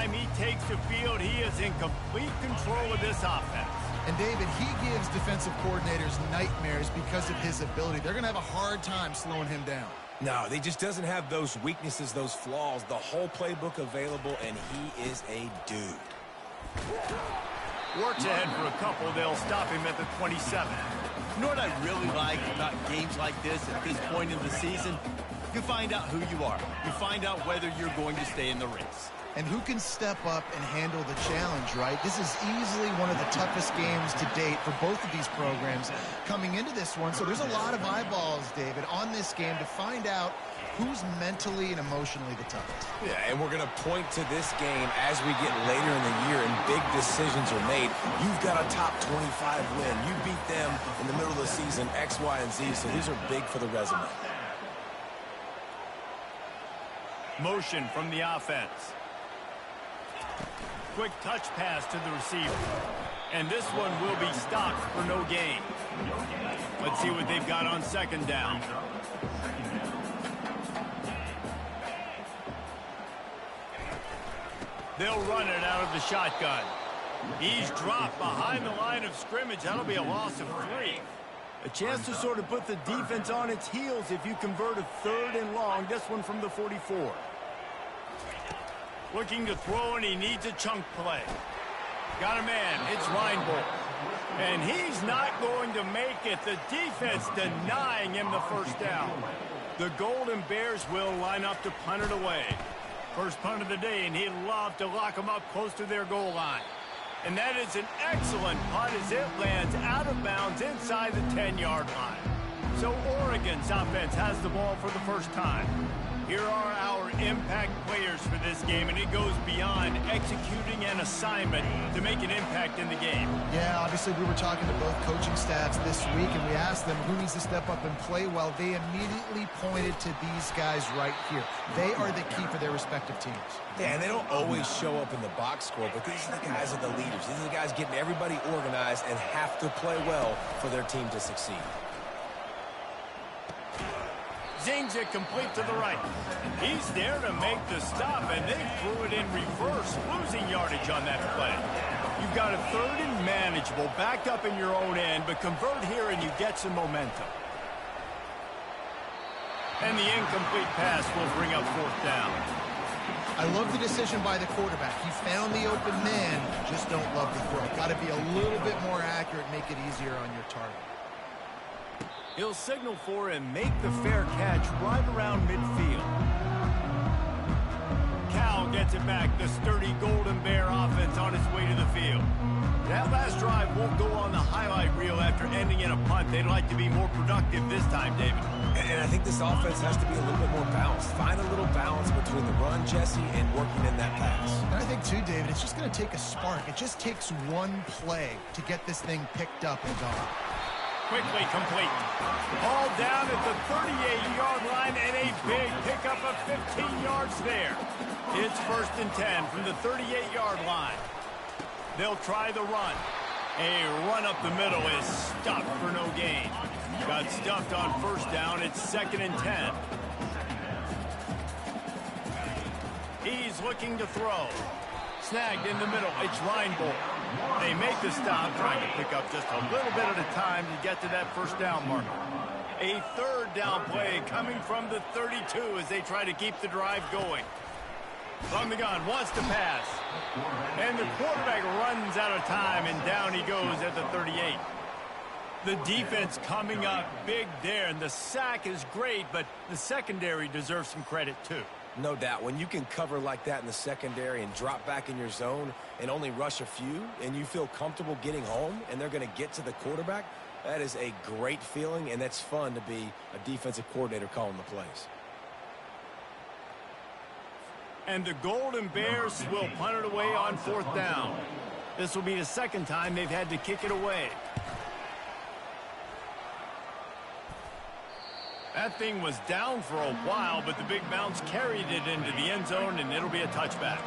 time he takes the field, he is in complete control of this offense. And, David, he gives defensive coordinators nightmares because of his ability. They're going to have a hard time slowing him down. No, he just doesn't have those weaknesses, those flaws, the whole playbook available, and he is a dude. Works ahead for a couple. They'll stop him at the 27. You know what I really like about games like this at this point in the season? You find out who you are. You find out whether you're going to stay in the race. And who can step up and handle the challenge, right? This is easily one of the toughest games to date for both of these programs coming into this one. So there's a lot of eyeballs, David, on this game to find out who's mentally and emotionally the toughest. Yeah, and we're going to point to this game as we get later in the year and big decisions are made. You've got a top 25 win. You beat them in the middle of the season, X, Y, and Z, so these are big for the resume. Motion from the offense. Quick touch pass to the receiver. And this one will be stopped for no gain. Let's see what they've got on second down. They'll run it out of the shotgun. He's dropped behind the line of scrimmage. That'll be a loss of 3. A chance to sort of put the defense on its heels if you convert a 3rd and long. This one from the 44. Looking to throw, and he needs a chunk play. Got a man. It's Reinbold. And he's not going to make it. The defense denying him the first down. The Golden Bears will line up to punt it away. First punt of the day, and he'd love to lock them up close to their goal line. And that is an excellent punt as it lands out of bounds inside the 10-yard line. So Oregon's offense has the ball for the first time. Here are our impact players for this game, and it goes beyond executing an assignment to make an impact in the game. Yeah, obviously we were talking to both coaching staffs this week, and we asked them who needs to step up and play well. They immediately pointed to these guys right here. They are the key for their respective teams. Yeah, and they don't always show up in the box score, but these are the guys that are the leaders. These are the guys getting everybody organized and have to play well for their team to succeed. Zings it complete to the right. He's there to make the stop, and they threw it in reverse, losing yardage on that play. You've got a 3rd and manageable, backed up in your own end, but convert here and you get some momentum. And the incomplete pass will bring up 4th down. I love the decision by the quarterback. He found the open man, just don't love the throw. Got to be a little bit more accurate, make it easier on your target. He'll signal for and make the fair catch right around midfield. Cal gets it back. The sturdy Golden Bear offense on its way to the field. That last drive won't go on the highlight reel after ending in a punt. They'd like to be more productive this time, David. And I think this offense has to be a little bit more balanced. Find a little balance between the run, Jesse, and working in that pass. And I think, too, David, it's just going to take a spark. It just takes one play to get this thing picked up and gone. Quickly complete. All down at the 38-yard line, and a big pickup of 15 yards there. It's 1st and 10 from the 38-yard line. They'll try the run. A run up the middle is stopped for no gain. Got stuffed on 1st down. It's 2nd and 10. He's looking to throw. Snagged in the middle. It's Reinbold. They make the stop, trying to pick up just a little bit at a time to get to that 1st down marker. A 3rd down play coming from the 32 as they try to keep the drive going. From the gun, wants to pass. And the quarterback runs out of time, and down he goes at the 38. The defense coming up big there, and the sack is great, but the secondary deserves some credit too. No doubt. When you can cover like that in the secondary and drop back in your zone and only rush a few, and you feel comfortable getting home, and they're going to get to the quarterback, that is a great feeling, and that's fun to be a defensive coordinator calling the plays. And the Golden Bears will punt it away on 4th down. This will be the 2nd time they've had to kick it away. That thing was down for a while, but the big bounce carried it into the end zone, and it'll be a touchback.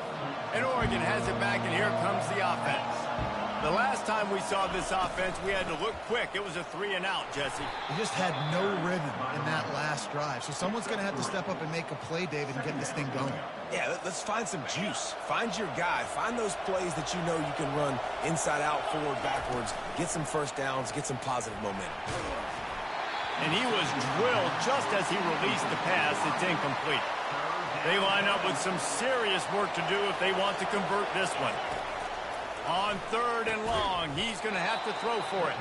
And Oregon has it back, and here comes the offense. The last time we saw this offense, we had to look quick. It was a 3-and-out, Jesse. They just had no rhythm in that last drive. So someone's going to have to step up and make a play, David, and get this thing going. Yeah, let's find some juice. Find your guy. Find those plays that you know you can run inside out, forward, backwards, get some first downs, get some positive momentum. And he was drilled just as he released the pass. It's incomplete. They line up with some serious work to do if they want to convert this one. On 3rd and long, he's going to have to throw for it.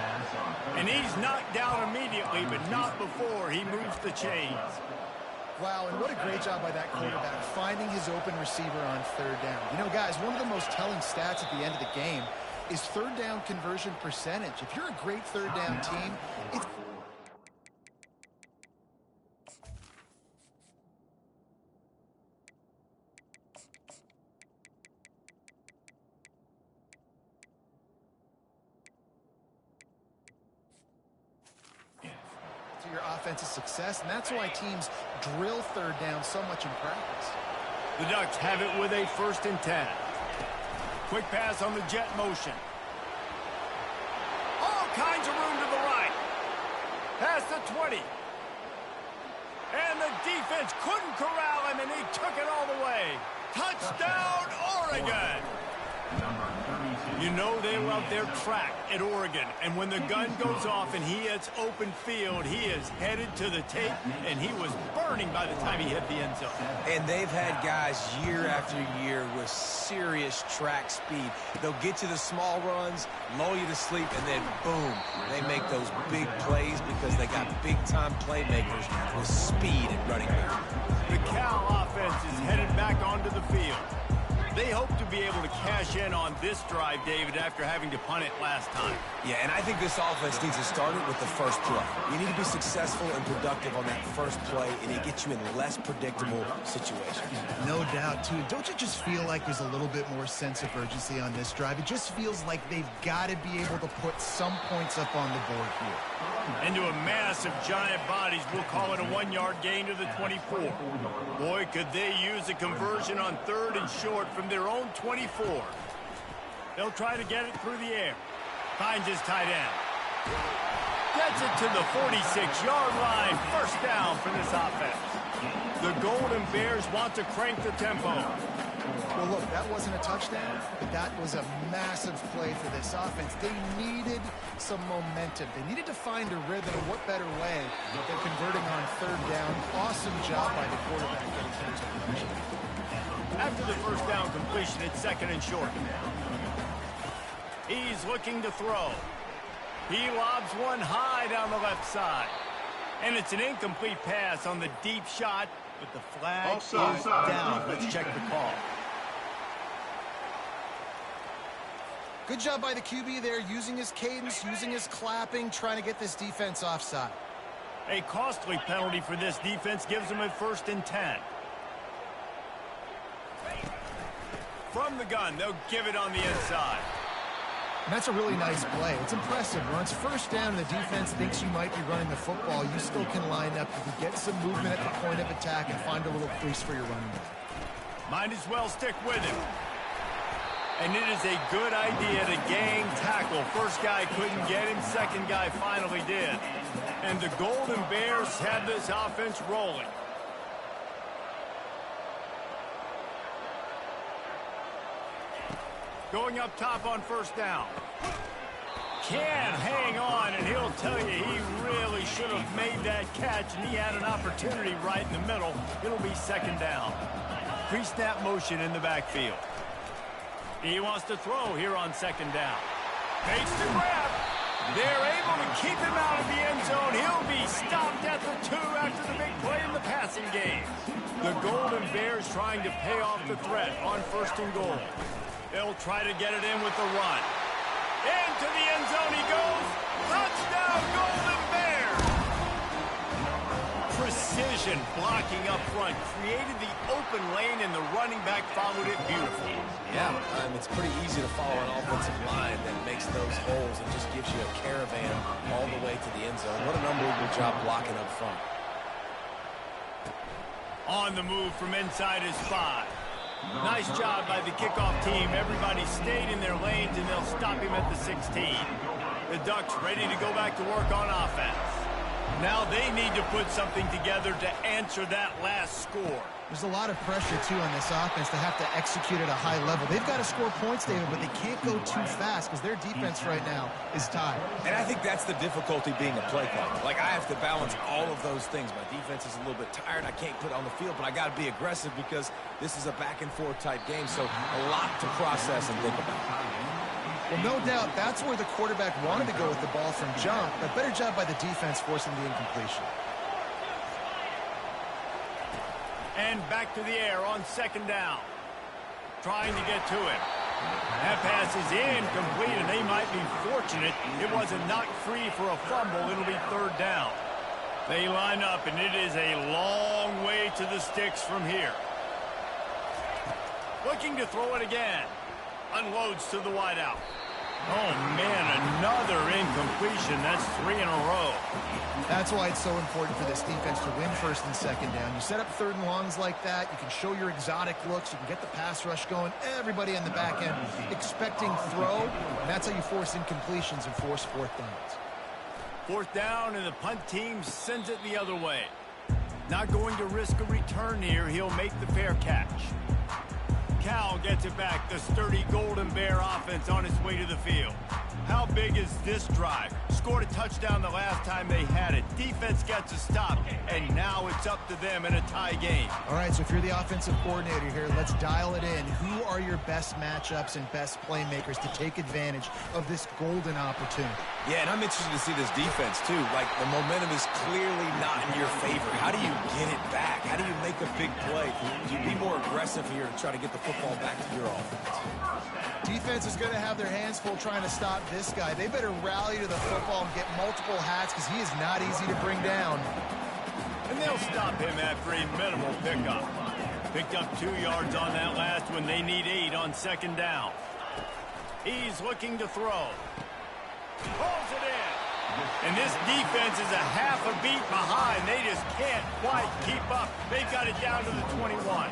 And he's knocked down immediately, but not before he moves the chains. Wow, and what a great job by that quarterback, finding his open receiver on 3rd down. You know, guys, one of the most telling stats at the end of the game is 3rd down conversion percentage. If you're a great 3rd down team, it's... your offensive success, and that's why teams drill 3rd down so much in practice. The Ducks have it with a 1st and 10. Quick pass on the jet motion. All kinds of room to the right. Past the 20. And the defense couldn't corral him, and he took it all the way. Touchdown, Oregon! You know they love their track at Oregon, and when the gun goes off and he hits open field, he is headed to the tape, and he was burning by the time he hit the end zone. And they've had guys year after year with serious track speed. They'll get you the small runs, lull you to sleep, and then boom, they make those big plays because they got big-time playmakers with speed and running back. The Cal offense is headed back onto the field. They hope to be able to cash in on this drive, David, after having to punt it last time. Yeah, and I think this offense needs to start it with the first play. You need to be successful and productive on that first play, and it gets you in less predictable situations. No doubt, too. Don't you just feel like there's a little bit more sense of urgency on this drive? It just feels like they've got to be able to put some points up on the board here. Into a mass of giant bodies, we'll call it a 1-yard gain to the 24. Boy, could they use a conversion on 3rd and short from their own 24. They'll try to get it through the air. Finds his tight end. Gets it to the 46-yard line. 1st down for this offense. The Golden Bears want to crank the tempo. Well, look, that wasn't a touchdown, but that was a massive play for this offense. They needed some momentum. They needed to find a rhythm. What better way than converting on 3rd down? Awesome job by the quarterback getting things in motion. After the 1st down completion, it's 2nd and short. He's looking to throw. He lobs one high down the left side. And it's an incomplete pass on the deep shot, but the flag is down. Let's check the call. Good job by the QB there, using his cadence, using his clapping, trying to get this defense offside. A costly penalty for this defense gives them a 1st and 10. From the gun, they'll give it on the inside. And that's a really nice play. It's impressive. Once 1st down and the defense thinks you might be running the football, you still can line up. You can get some movement at the point of attack and find a little crease for your running back. Might as well stick with him. And it is a good idea to gang tackle. First guy couldn't get him. Second guy finally did. And the Golden Bears have this offense rolling. Going up top on 1st down. Can hang on, and he'll tell you he really should have made that catch, and he had an opportunity right in the middle. It'll be 2nd down. Pre-snap motion in the backfield. He wants to throw here on 2nd down. Makes the grab. They're able to keep him out of the end zone. He'll be stopped at the 2 after the big play in the passing game. The Golden Bears trying to pay off the threat on 1st and goal. They'll try to get it in with the run. Into the end zone he goes. Touchdown, Golden Bears! Precision blocking up front created the open lane, and the running back followed it beautifully. Yeah, it's pretty easy to follow an offensive line that makes those holes and just gives you a caravan all the way to the end zone. What an unbelievable job blocking up front. On the move from inside his 5. Nice job by the kickoff team. Everybody stayed in their lanes, and they'll stop him at the 16. The Ducks ready to go back to work on offense. Now they need to put something together to answer that last score. There's a lot of pressure, too, on this offense to have to execute at a high level. They've got to score points, David, but they can't go too fast because their defense right now is tired. And I think that's the difficulty being a play caller. Like, I have to balance all of those things. My defense is a little bit tired. I can't put it on the field, but I got to be aggressive because this is a back-and-forth type game, so a lot to process and think about. Well, no doubt that's where the quarterback wanted to go with the ball from jump, but better job by the defense forcing the incompletion. And back to the air on second down. Trying to get to him. That pass is incomplete, and they might be fortunate it wasn't knocked free for a fumble. It'll be third down. They line up, and it is a long way to the sticks from here. Looking to throw it again. Unloads to the wideout. Oh, man, another incompletion. That's 3 in a row. That's why it's so important for this defense to win first and second down. You set up third and longs like that. You can show your exotic looks. You can get the pass rush going. Everybody on the back end expecting throw. And that's how you force incompletions and force fourth downs. Fourth down, and the punt team sends it the other way. Not going to risk a return here. He'll make the fair catch. Cal gets it back. The sturdy Golden Bear offense on its way to the field. How big is this drive? Scored a touchdown the last time they had it. Defense gets a stop, and now it's up to them in a tie game. All right, so if you're the offensive coordinator here, let's dial it in. Who are your best matchups and best playmakers to take advantage of this golden opportunity? Yeah, and I'm interested to see this defense, too. Like, the momentum is clearly not in your favor. How do you get it back? How do you make a big play? Do you be more aggressive here to try to get the football back to your offense? Defense is going to have their hands full trying to stop this guy. They better rally to the football and get multiple hats because he is not easy to bring down. And they'll stop him after a minimal pickup. Picked up 2 yards on that last one. They need 8 on second down. He's looking to throw. Pulls it in. And this defense is a half a beat behind. They just can't quite keep up. They've got it down to the 21.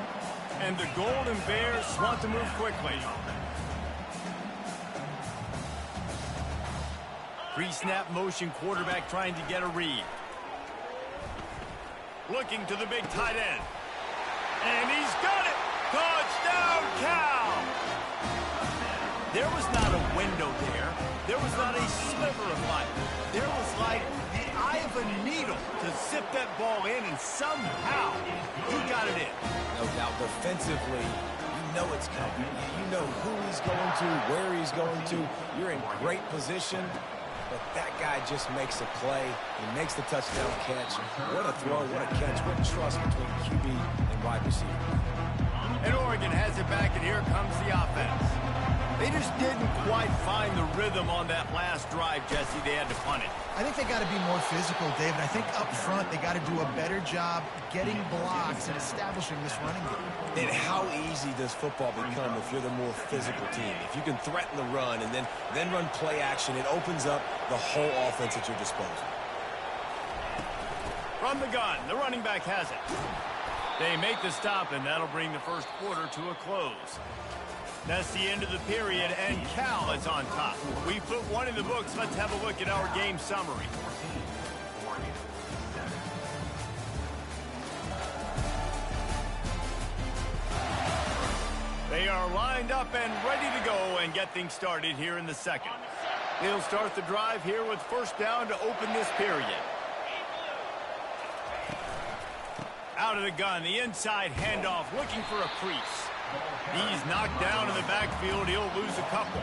And the Golden Bears want to move quickly. Pre-snap motion, quarterback trying to get a read. Looking to the big tight end. And he's got it! Touchdown, Cal! There was not a window there. There was not a sliver of light. There was like the eye of a needle to zip that ball in, and somehow he got it in. No doubt, defensively, you know it's coming. You know who he's going to, where he's going to. You're in great position. But that guy just makes a play. He makes the touchdown catch. What a throw, what a catch, what trust between QB and wide receiver. And Oregon has it back, and here comes the offense. They just didn't quite find the rhythm on that last drive, Jesse. They had to punt it. I think they got to be more physical, David. I think up front they got to do a better job getting blocks and establishing this running game. And how easy does football become if you're the more physical team? If you can threaten the run and then run play action, it opens up the whole offense at your disposal. From the gun, the running back has it. They make the stop, and that'll bring the first quarter to a close. That's the end of the period, and Cal is on top. We put one in the books. Let's have a look at our game summary. They are lined up and ready to go and get things started here in the second. They'll start the drive here with first down to open this period. Out of the gun, the inside handoff, looking for a crease. He's knocked down in the backfield. He'll lose a couple.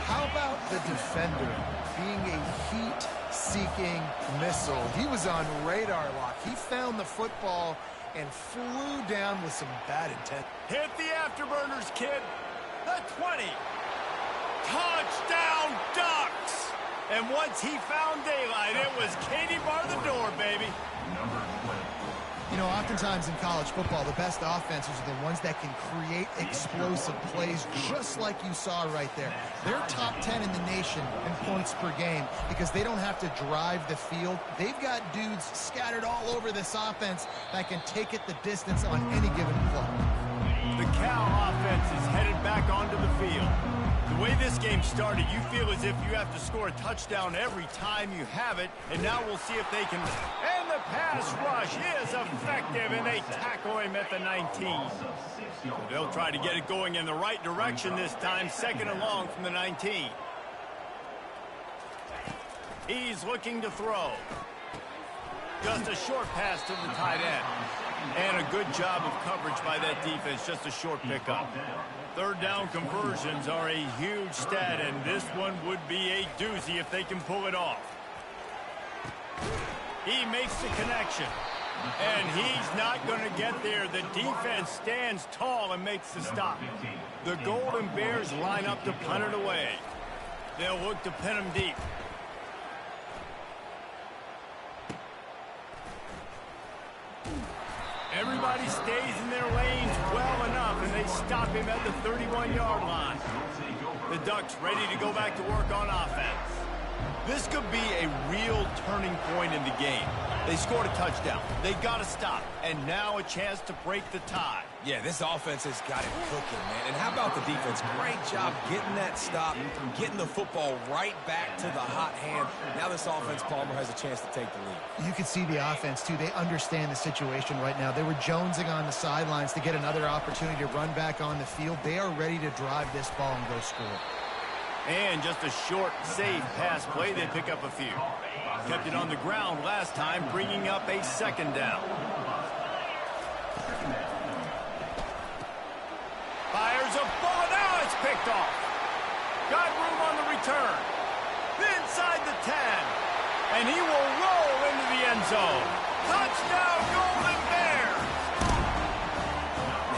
How about the defender being a heat-seeking missile? He was on radar lock. He found the football and flew down with some bad intent. Hit the afterburners, kid. The 20. Touchdown, Ducks. And once he found daylight, it was Katie bar the door, baby. You know, oftentimes in college football, the best offenses are the ones that can create explosive plays, just like you saw right there. They're top 10 in the nation in points per game because they don't have to drive the field. They've got dudes scattered all over this offense that can take it the distance on any given play. The Cal offense is headed back onto the field. The The way this game started, you feel as if you have to score a touchdown every time you have it. And now we'll see if they can. And the pass rush is effective, and they tackle him at the 19. They'll try to get it going in the right direction this time, 2nd and long from the 19. He's looking to throw. Just a short pass to the tight end. And a good job of coverage by that defense, just a short pickup. 3rd down conversions are a huge stat, and this one would be a doozy if they can pull it off. He makes the connection. And he's not going to get there. The defense stands tall and makes the stop. The Golden Bears line up to punt it away. They'll look to pin him deep. Everybody stays in their lanes well enough, and they stop him at the 31-yard line. The Ducks ready to go back to work on offense. This could be a real turning point in the game. They scored a touchdown. They got to stop. And now a chance to break the tie. Yeah, this offense has got it cooking, man. And how about the defense? Great job getting that stop, getting the football right back to the hot hand. Now this offense, Palmer, has a chance to take the lead. You can see the offense, too. They understand the situation right now. They were jonesing on the sidelines to get another opportunity to run back on the field. They are ready to drive this ball and go score. And just a short, safe pass play. They pick up a few. Kept it on the ground last time, bringing up a 2nd down. Fires a bullet. Now it's picked off. Got room on the return. Inside the 10. And he will roll into the end zone. Touchdown, Golden Bears.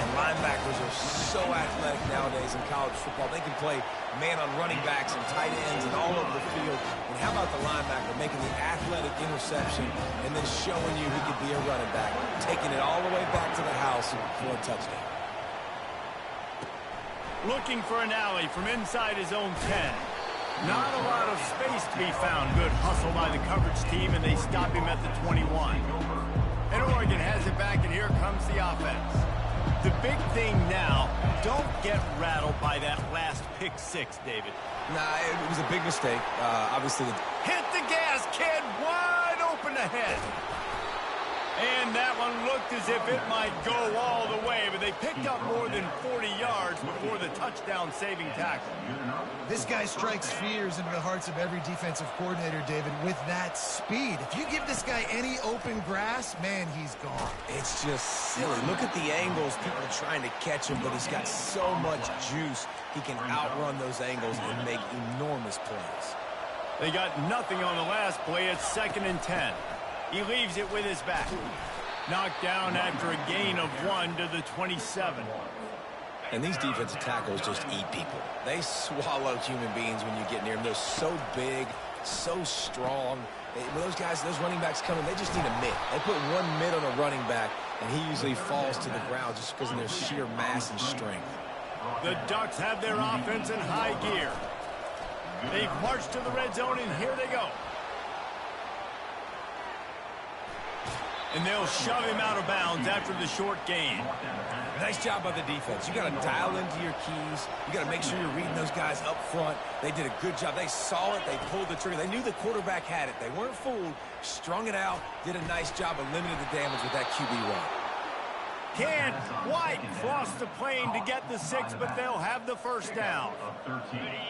And linebackers are so athletic nowadays in college football. They can play man on running backs and tight ends and all over the field. And how about the linebacker making the athletic interception and then showing you he could be a running back, taking it all the way back to the house for a touchdown. Looking for an alley from inside his own 10. Not a lot of space to be found. Good hustle by the coverage team, and they stop him at the 21. And Oregon has it back, and here comes the offense. The big thing now, don't get rattled by that last pick 6, David. Nah, it was a big mistake. Obviously, hit the gas, kid. Wide open ahead. And that one looked as if it might go all the way, but they picked up more than 40 yards before the touchdown-saving tackle. This guy strikes fears into the hearts of every defensive coordinator, David, with that speed. If you give this guy any open grass, man, he's gone. It's just silly. Look at the angles. People are trying to catch him, but he's got so much juice. He can outrun those angles and make enormous plays. They got nothing on the last play. It's 2nd and 10. He leaves it with his back. Knocked down after a gain of 1 to the 27. And these defensive tackles just eat people. They swallow human beings when you get near them. They're so big, so strong. When those guys, those running backs come in, they just need a mitt. They put one mitt on a running back, and he usually falls to the ground just because of their sheer mass and strength. The Ducks have their offense in high gear. They've marched to the red zone, and here they go. And they'll shove him out of bounds after the short gain. Nice job by the defense. You got to dial into your keys. You got to make sure you're reading those guys up front. They did a good job. They saw it. They pulled the trigger. They knew the quarterback had it. They weren't fooled. Strung it out. Did a nice job of limiting the damage with that QB run. Can't quite cross the plane to get the 6, but they'll have the 1st down.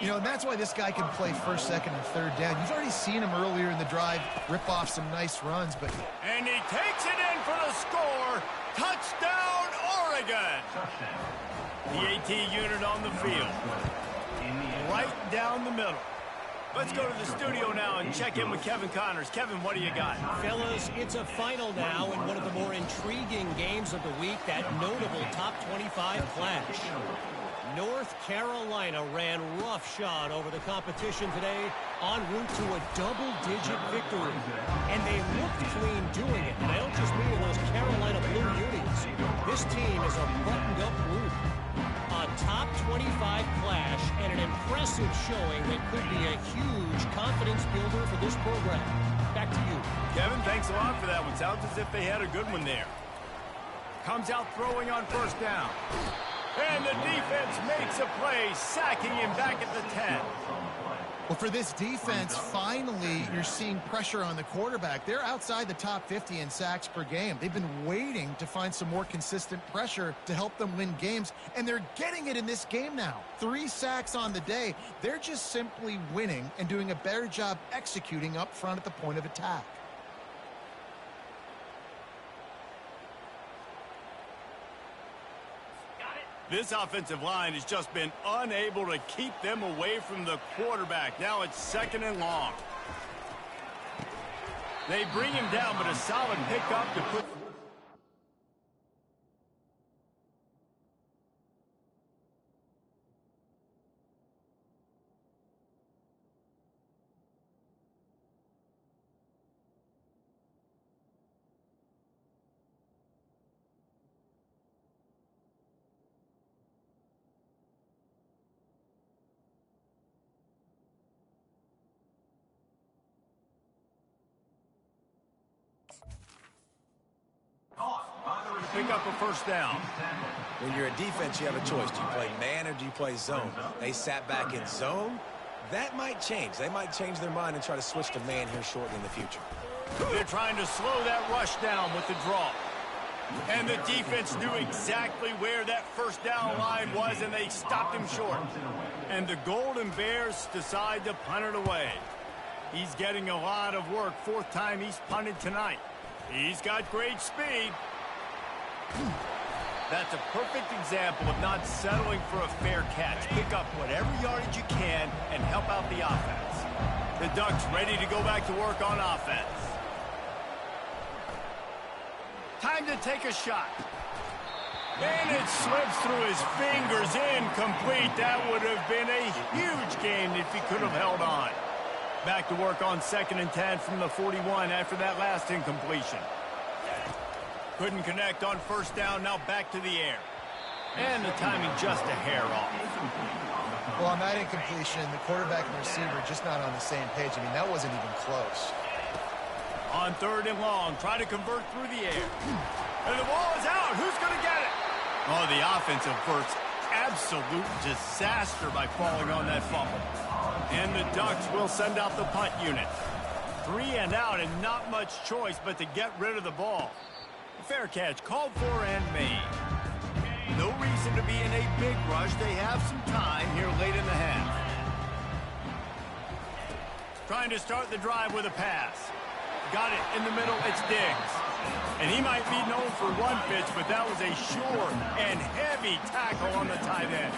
You know, and that's why this guy can play 1st, 2nd, and 3rd down. You've already seen him earlier in the drive rip off some nice runs, but... And he takes it in for the score. Touchdown, Oregon. The AT unit on the field. Right down the middle. Let's go to the studio now and check in with Kevin Connors. Kevin, what do you got? Fellas, it's a final now in one of the more intriguing games of the week, that notable top 25 clash. North Carolina ran roughshod over the competition today en route to a double-digit victory. And they looked clean doing it. And I don't just mean in those Carolina blue unis. This team is a buttoned-up group. A top 25 clash and an impressive showing that could be a huge confidence builder for this program. Back to you. Kevin, thanks a lot for that one. Sounds as if they had a good one there. Comes out throwing on 1st down. And the defense makes a play, sacking him back at the 10. Well, for this defense, finally, you're seeing pressure on the quarterback. They're outside the top 50 in sacks per game. They've been waiting to find some more consistent pressure to help them win games, and they're getting it in this game now. 3 sacks on the day. They're just simply winning and doing a better job executing up front at the point of attack. This offensive line has just been unable to keep them away from the quarterback. Now it's 2nd and long. They bring him down, but a solid pickup to put... Pick up a 1st down. When you're a defense, you have a choice. Do you play man or do you play zone? They sat back in zone. That might change. They might change their mind and try to switch to man here shortly in the future. They're trying to slow that rush down with the draw. And the defense knew exactly where that 1st down line was, and they stopped him short. And the Golden Bears decide to punt it away. He's getting a lot of work. 4th time he's punted tonight. He's got great speed. That's a perfect example of not settling for a fair catch. Pick up whatever yardage you can and help out the offense. The Ducks ready to go back to work on offense. Time to take a shot. And it slips through his fingers, incomplete. That would have been a huge gain if he could have held on. Back to work on 2nd and 10 from the 41 after that last incompletion. Couldn't connect on 1st down, now back to the air. And the timing just a hair off. Well, on that incompletion, the quarterback and receiver just not on the same page. I mean, that wasn't even close. On 3rd and long, try to convert through the air. And the ball is out. Who's going to get it? Oh, the offense averts absolute disaster by falling on that fumble. And the Ducks will send out the punt unit. 3 and out and not much choice but to get rid of the ball. Fair catch called for and made. No reason to be in a big rush. They have some time here late in the half. Trying to start the drive with a pass. Got it in the middle. It's Diggs. And he might be known for one pitch, but that was a sure and heavy tackle on the tight end.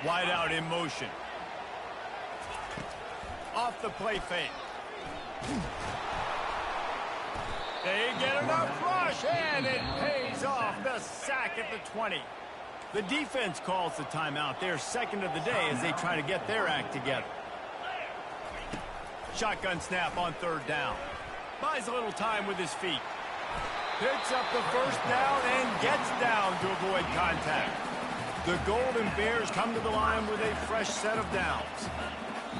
Wide out in motion. Off the play fake. They get enough rush, and it pays off. The sack at the 20. The defense calls the timeout. They're 2nd of the day as they try to get their act together. Shotgun snap on 3rd down. Buys a little time with his feet. Picks up the 1st down and gets down to avoid contact. The Golden Bears come to the line with a fresh set of downs.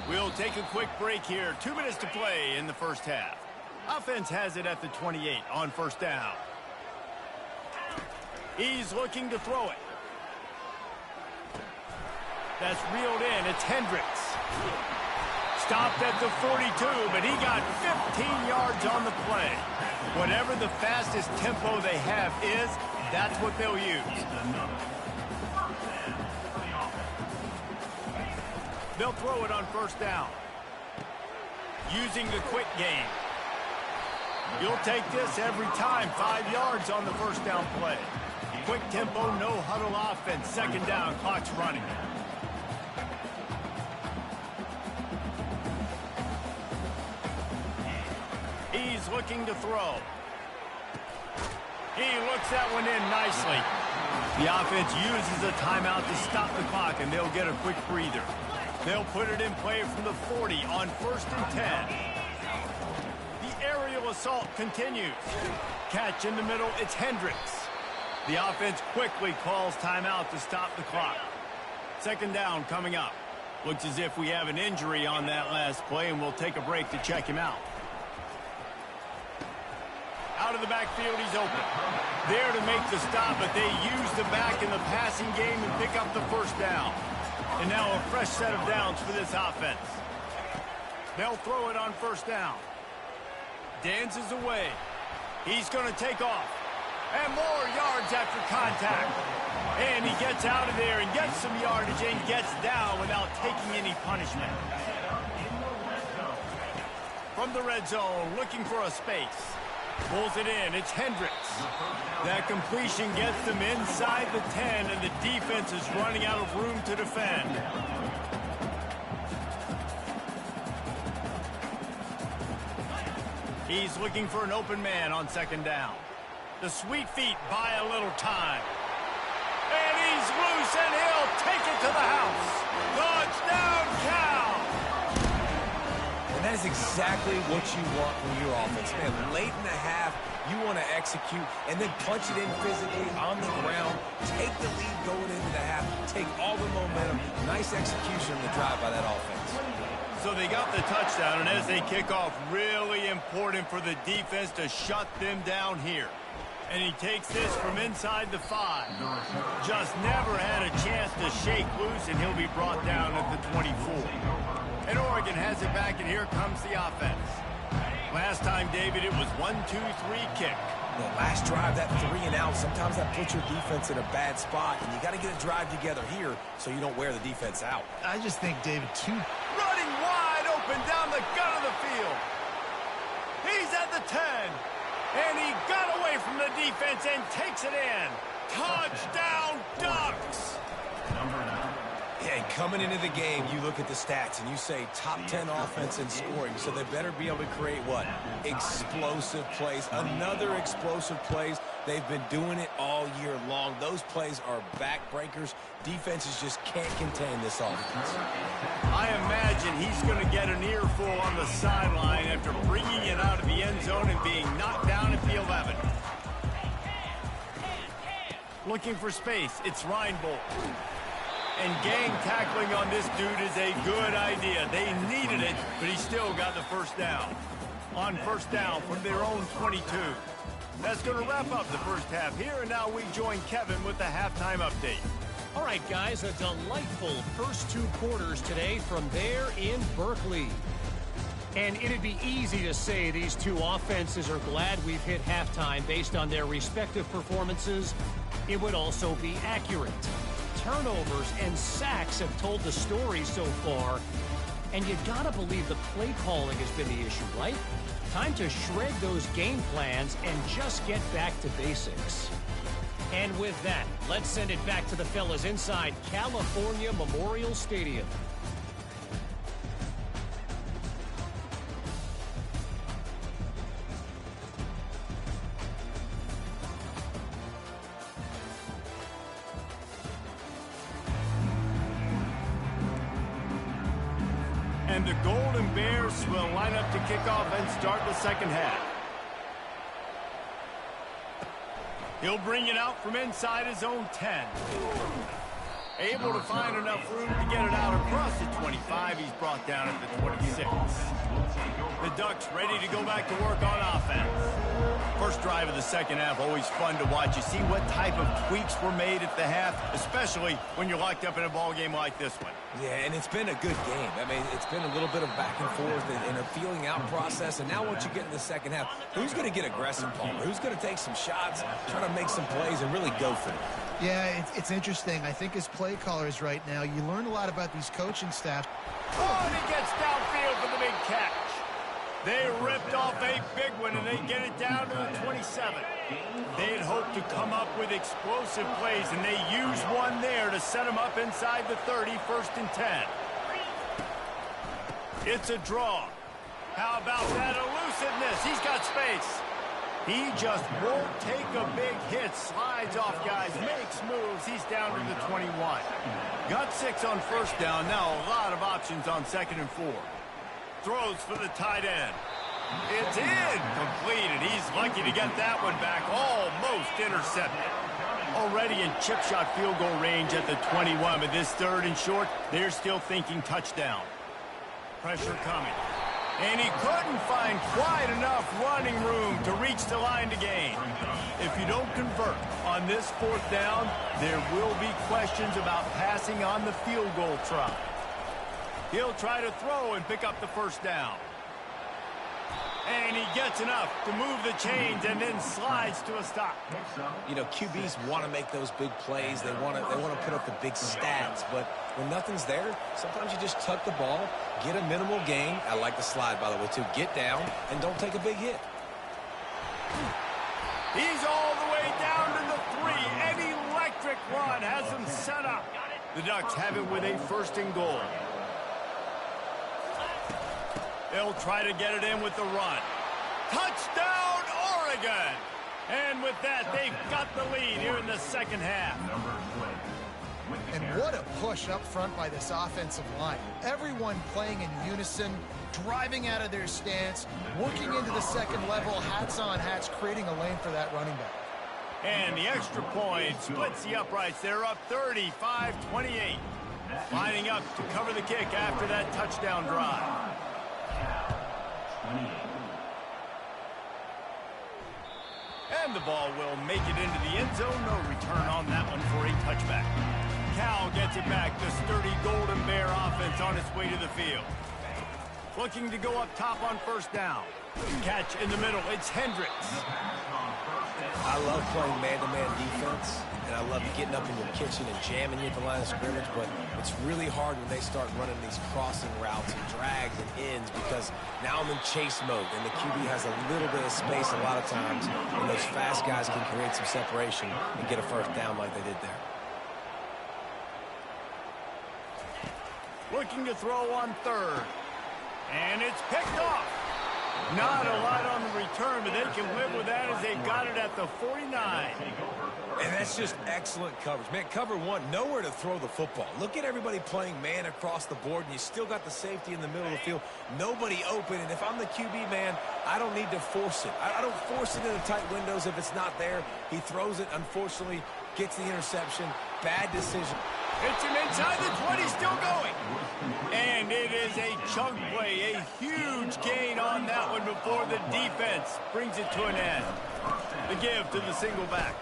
We'll take a quick break here. 2 minutes to play in the 1st half. Offense has it at the 28 on 1st down. He's looking to throw it. That's reeled in. It's Hendricks. Stopped at the 42, but he got 15 yards on the play. Whatever the fastest tempo they have is, that's what they'll use. They'll throw it on 1st down. Using the quick game. You'll take this every time. 5 yards on the 1st down play. Quick tempo, no huddle offense. 2nd down, clock's running. He's looking to throw. He looks that one in nicely. The offense uses a timeout to stop the clock, and they'll get a quick breather. They'll put it in play from the 40 on 1st and 10. The aerial assault continues. Catch in the middle, it's Hendricks. The offense quickly calls timeout to stop the clock. 2nd down coming up. Looks as if we have an injury on that last play, and we'll take a break to check him out. Out out of the backfield. He's open. There to make the stop, but they use the back in the passing game and pick up the first down. And now a fresh set of downs for this offense. They'll throw it on first down. Dances away. He's going to take off. And more yards after contact. And he gets out of there and gets some yardage and gets down without taking any punishment. From the red zone, looking for a space. Pulls it in. It's Hendricks. That completion gets them inside the 10, and the defense is running out of room to defend. He's looking for an open man on second down. The sweet feet buy a little time. And he's loose, and he'll take it to the house. Touchdown, Cal! And that is exactly what you want from your offense, man. Late in the half, you want to execute and then punch it in physically on the ground. Take the lead going into the half. Take all the momentum. Nice execution on the drive by that offense. So they got the touchdown, and as they kick off, really important for the defense to shut them down here. And he takes this from inside the 5. Just never had a chance to shake loose, and he'll be brought down at the 24. And Oregon has it back, and here comes the offense. Last time, David, it was 1-2-3 kick. The last drive, that 3 and out, sometimes that puts your defense in a bad spot, and you got to get a drive together here so you don't wear the defense out. I just think, David, running wide open down the gut of the field. He's at the 10. And he got away from the defense and takes it in. Touchdown, Ducks! Yeah, and coming into the game, you look at the stats and you say top 10 offense in scoring, so they better be able to create what? Explosive plays. Another explosive plays. They've been doing it all year long. Those plays are backbreakers. Defenses just can't contain this offense. I imagine he's going to get an earful on the sideline after bringing it out of the end zone and being knocked down at the 11. Looking for space. It's Reinbold. And gang tackling on this dude is a good idea. They needed it, but he still got the first down. On first down from their own 22. That's going to wrap up the first half here, and now we join Kevin with the halftime update. All right, guys, a delightful first 2 quarters today from there in Berkeley. And it'd be easy to say these two offenses are glad we've hit halftime based on their respective performances. It would also be accurate. Turnovers and sacks have told the story so far. And you gotta believe the play calling has been the issue, right? Time to shred those game plans and just get back to basics. And with that, let's send it back to the fellas inside California Memorial Stadium. And the Golden Bears will line up to kick off and start the second half. He'll bring it out from inside his own 10. Able to find enough room to get it out across the 25. He's brought down at the 26. The Ducks ready to go back to work on offense. First drive of the second half, always fun to watch. You see what type of tweaks were made at the half, especially when you're locked up in a ball game like this one. Yeah, and it's been a good game. I mean, it's been a little bit of back and forth and a feeling out process. And now once you get in the second half, who's going to get aggressive, Palmer? Who's going to take some shots, try to make some plays, and really go for it? Yeah, it's interesting. I think as play callers right now, you learn a lot about these coaching staff. Oh, and he gets downfield for the big catch. They ripped off a big one, and they get it down to the 27. They'd hoped to come up with explosive plays, and they used one there to set them up inside the 30, 1st and 10. It's a draw. How about that elusiveness? He's got space. He just won't take a big hit. Slides off guys, makes moves. He's down to the 21. Got 6 on first down. Now a lot of options on 2nd and 4. Throws for the tight end. It's in. Completed. He's lucky to get that one back. Almost intercepted. Already in chip shot field goal range at the 21. But this 3rd and short, they're still thinking touchdown. Pressure coming. And he couldn't find quite enough running room to reach the line to gain. If you don't convert on this 4th down, there will be questions about passing on the field goal try. He'll try to throw and pick up the 1st down. And he gets enough to move the chains and then slides to a stop. You know, QBs want to make those big plays. They want to put up the big stats. But when nothing's there, sometimes you just tuck the ball, get a minimal gain. I like the slide, by the way, too. Get down and don't take a big hit. He's all the way down to the 3. An electric run has him set up. The Ducks have it with a 1st and goal. They'll try to get it in with the run. Touchdown, Oregon! And with that, they've got the lead here in the 2nd half. And what a push up front by this offensive line. Everyone playing in unison, driving out of their stance, working into the 2nd level, hats on hats, creating a lane for that running back. And the extra point splits the uprights. They're up 35-28. Lining up to cover the kick after that touchdown drive. And the ball will make it into the end zone. No return on that one for a touchback. Cal gets it back. The sturdy Golden Bear offense on its way to the field. Looking to go up top on 1st down. Catch in the middle. It's Hendricks. I love playing man-to-man defense, and I love getting up in your kitchen and jamming you at the line of scrimmage, but it's really hard when they start running these crossing routes and drags and ends because now I'm in chase mode, and the QB has a little bit of space a lot of times, and those fast guys can create some separation and get a 1st down like they did there. Looking to throw on 3rd. And it's picked off. Not a lot on the return, but they can live with that as they got it at the 49. And that's just excellent coverage. Man, cover 1, nowhere to throw the football. Look at everybody playing man across the board, and you still got the safety in the middle of the field. Nobody open, and if I'm the QB, man, I don't need to force it. I don't force it into tight windows if it's not there. He throws it, unfortunately, gets the interception. Bad decision. Hits him inside the 20, still going. And it is a chunk play, a huge gain on that one before the defense brings it to an end. The give to the single back.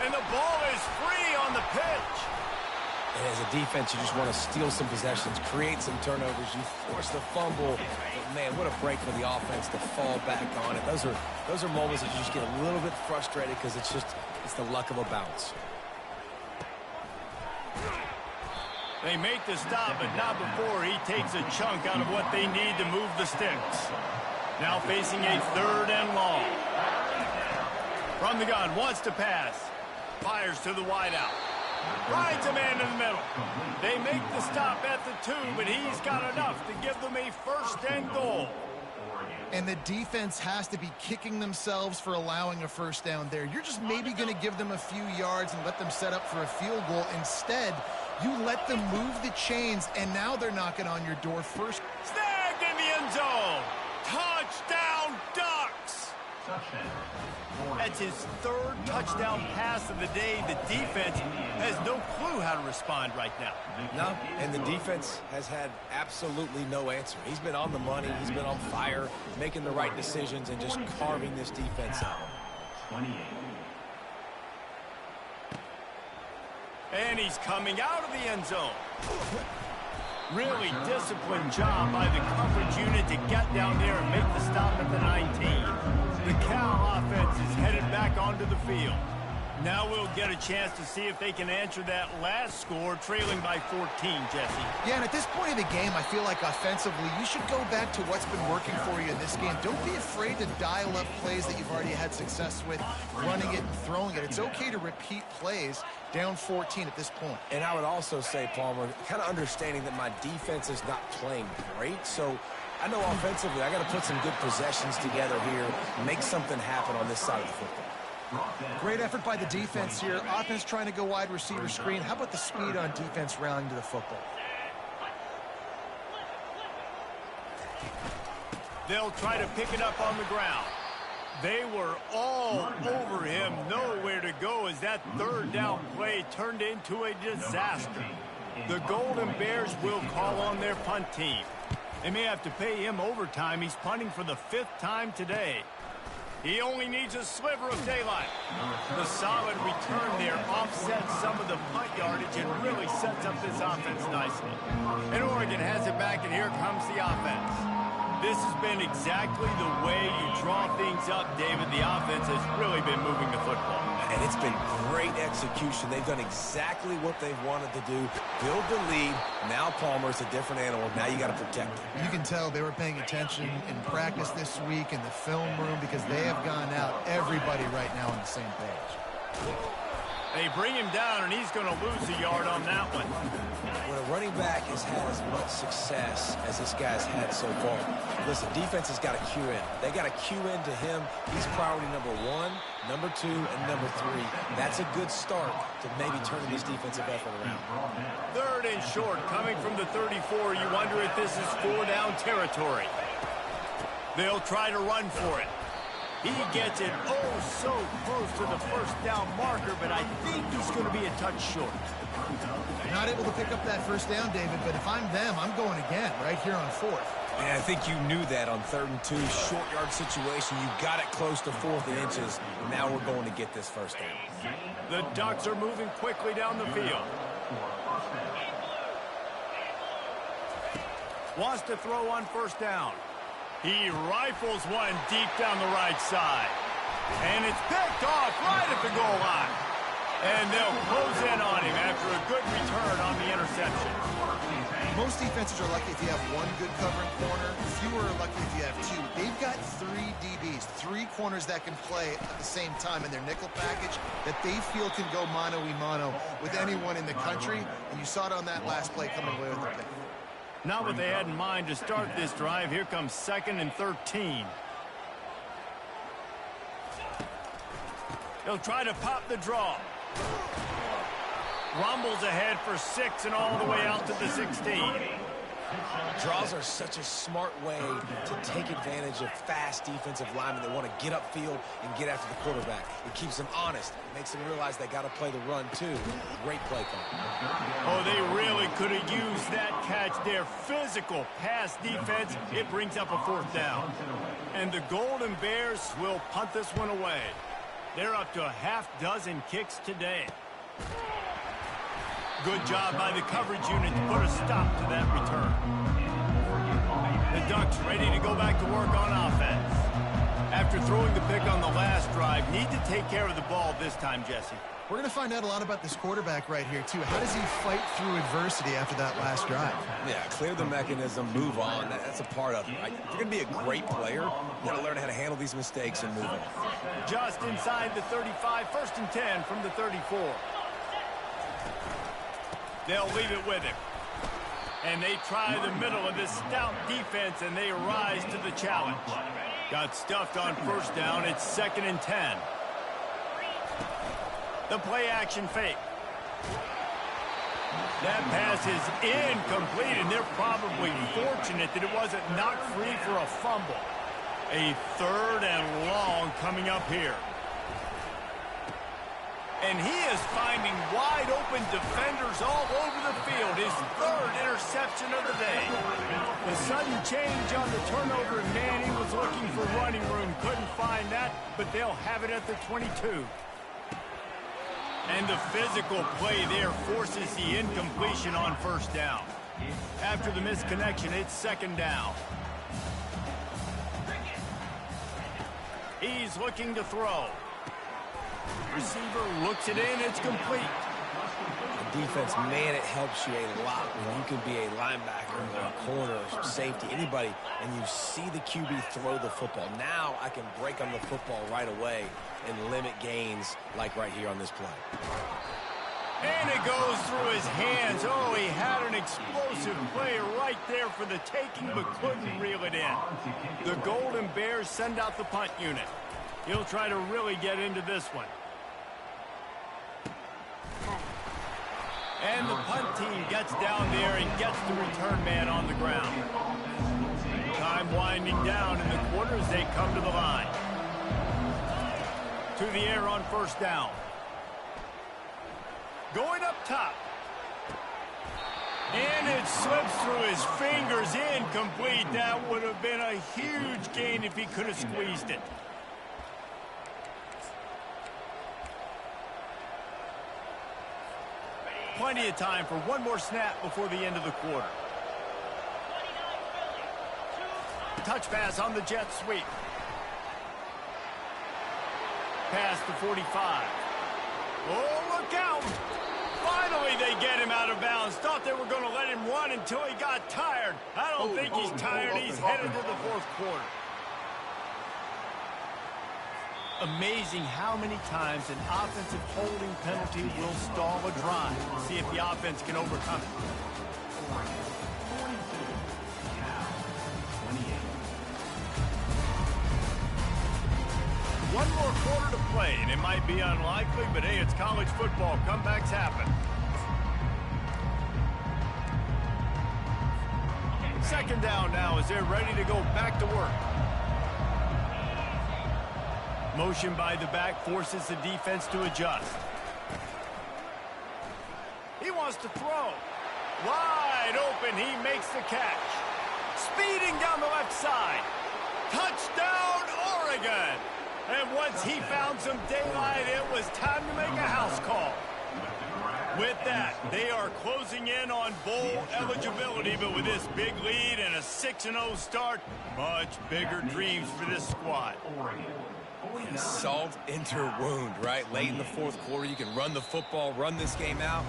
And the ball is free on the pitch. And as a defense, you just want to steal some possessions, create some turnovers. You force the fumble. But man, what a break for the offense to fall back on it. Those are moments that you just get a little bit frustrated because it's the luck of a bounce. They make the stop, but not before he takes a chunk out of what they need to move the sticks. Now facing a 3rd and long. From the gun, wants to pass. Fires to the wideout. Finds a man in the middle. They make the stop at the 2, but he's got enough to give them a 1st and goal. And the defense has to be kicking themselves for allowing a 1st down there. You're just maybe going to give them a few yards and let them set up for a field goal. Instead, you let them move the chains, and now they're knocking on your door first. Snagged in the end zone. Touchdown, Ducks. That's his 3rd touchdown pass of the day. The defense has no clue how to respond right now. No, and the defense has had absolutely no answer. He's been on the money. He's been on fire, making the right decisions and just carving this defense out. And he's coming out of the end zone. Really disciplined job by the coverage unit to get down there and make the stop at the 19. The Cal offense is headed back onto the field. Now we'll get a chance to see if they can answer that last score, trailing by 14, Jesse. Yeah, and at this point of the game, I feel like offensively, you should go back to what's been working for you in this game. Don't be afraid to dial up plays that you've already had success with, running it and throwing it. It's okay to repeat plays down 14 at this point. And I would also say, Palmer, kind of understanding that my defense is not playing great, so I know offensively I got to put some good possessions together here, make something happen on this side of the football. Great effort by the defense here. Offense trying to go wide receiver screen. How about the speed on defense rallying to the football? They'll try to pick it up on the ground. They were all over him. Nowhere to go as that 3rd down play turned into a disaster. The Golden Bears will call on their punt team. They may have to pay him overtime. He's punting for the 5th time today. He only needs a sliver of daylight. The solid return there offsets some of the punt yardage and really sets up this offense nicely. And Oregon has it back, and here comes the offense. This has been exactly the way you draw things up, David. The offense has really been moving the football. And it's been great execution. They've done exactly what they've wanted to do. Build the lead. Now Palmer's a different animal. Now you got to protect him. You can tell they were paying attention in practice this week in the film room because they have gone out, everybody right now on the same page. They bring him down, and he's going to lose a yard on that one. When a running back has had as much success as this guy's had so far, listen, defense has got to cue in. They got to cue into him. He's priority number 1, number 2, and number 3. That's a good start to maybe turning this defensive effort around. 3rd and short, coming from the 34. You wonder if this is 4-down territory. They'll try to run for it. He gets it so close to the 1st down marker, but I think he's going to be a touch short. Not able to pick up that 1st down, David, but if I'm them, I'm going again right here on 4th. And I think you knew that on 3rd and 2, short yard situation. You got it close to 4th and inches. Now we're going to get this 1st down. The Ducks are moving quickly down the field. Wants to throw on 1st down. He rifles one deep down the right side. And it's picked off right at the goal line. And they'll close in on him after a good return on the interception. Most defenses are lucky if you have 1 good covering corner. Fewer are lucky if you have 2. They've got 3 DBs, 3 corners that can play at the same time in their nickel package that they feel can go mano-a-mano with anyone in the country. And you saw it on that last play coming away with the pick. Not what they had in mind to start this drive. Here comes 2nd and 13. They'll try to pop the draw. Rumbles ahead for 6 and all the way out to the 16. Draws are such a smart way to take advantage of fast defensive linemen that want to get upfield and get after the quarterback. It keeps them honest. It makes them realize they got to play the run, too. Great play call. Oh, they really could have used that catch there. Physical pass defense. It brings up a 4th down. And the Golden Bears will punt this one away. They're up to a half-dozen kicks today. Good job by the coverage unit to put a stop to that return. The Ducks ready to go back to work on offense. After throwing the pick on the last drive, need to take care of the ball this time, Jesse. We're going to find out a lot about this quarterback right here, too. How does he fight through adversity after that last drive? Yeah, clear the mechanism, move on. That's a part of it, right? If you're going to be a great player, you got to learn how to handle these mistakes and move on. Just inside the 35, 1st and 10 from the 34. They'll leave it with him. And they try the middle of this stout defense, and they rise to the challenge. Got stuffed on 1st down. It's 2nd and 10. The play-action fake. That pass is incomplete, and they're probably fortunate that it wasn't knocked free for a fumble. A 3rd and long coming up here. And he is finding wide-open defenders all over the field. His 3rd interception of the day. The sudden change on the turnover, and Manning was looking for running room. Couldn't find that, but they'll have it at the 22. And the physical play there forces the incompletion on 1st down. After the misconnection, it's 2nd down. He's looking to throw. Receiver looks it in. It's complete. The defense, man, it helps you a lot when you can be a linebacker or a corner or safety, anybody, and you see the QB throw the football. Now I can break on the football right away and limit gains like right here on this play. And it goes through his hands. Oh, he had an explosive play right there for the taking, but couldn't reel it in. The Golden Bears send out the punt unit. He'll try to really get into this one. And the punt team gets down there and gets the return man on the ground. Time winding down in the quarter as they come to the line. To the air on 1st down. Going up top. And it slips through his fingers, incomplete. That would have been a huge gain if he could have squeezed it. Plenty of time for one more snap before the end of the quarter. Touch pass on the jet sweep. Pass to 45. Oh, look out! Finally, they get him out of bounds. Thought they were going to let him run until he got tired. I don't think he's tired. He's headed to the fourth quarter. Amazing how many times an offensive holding penalty will stall a drive. See if the offense can overcome it. One more quarter to play, and it might be unlikely, but hey, it's college football. Comebacks happen. Second down now as they're ready to go back to work. Motion by the back forces the defense to adjust. He wants to throw. Wide open, he makes the catch. Speeding down the left side. Touchdown, Oregon! And once he found some daylight, it was time to make a house call. With that, they are closing in on bowl eligibility, but with this big lead and a 6-0 start, much bigger dreams for this squad. Salt into her wound, right? Late in the fourth quarter, you can run the football, run this game out.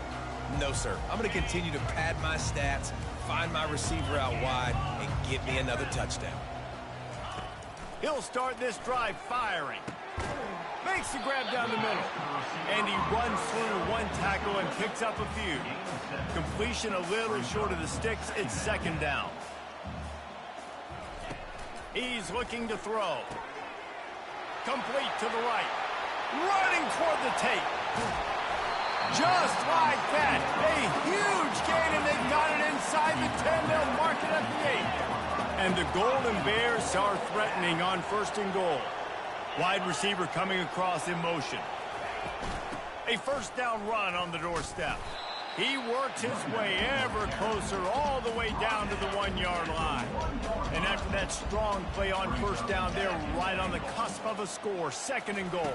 No, sir. I'm going to continue to pad my stats, find my receiver out wide, and get me another touchdown. He'll start this drive firing. Makes the grab down the middle. And he runs through one tackle and picks up a few. Completion a little short of the sticks. It's second down. He's looking to throw. Complete to the right. Running toward the tape. Just like that. A huge gain, and they've got it inside the 10. They'll mark it at the 8. And the Golden Bears are threatening on first and goal. Wide receiver coming across in motion. A first down run on the doorstep. He works his way ever closer all the way down to the 1-yard line. And after that strong play on first down, they're right on the cusp of a score. Second and goal.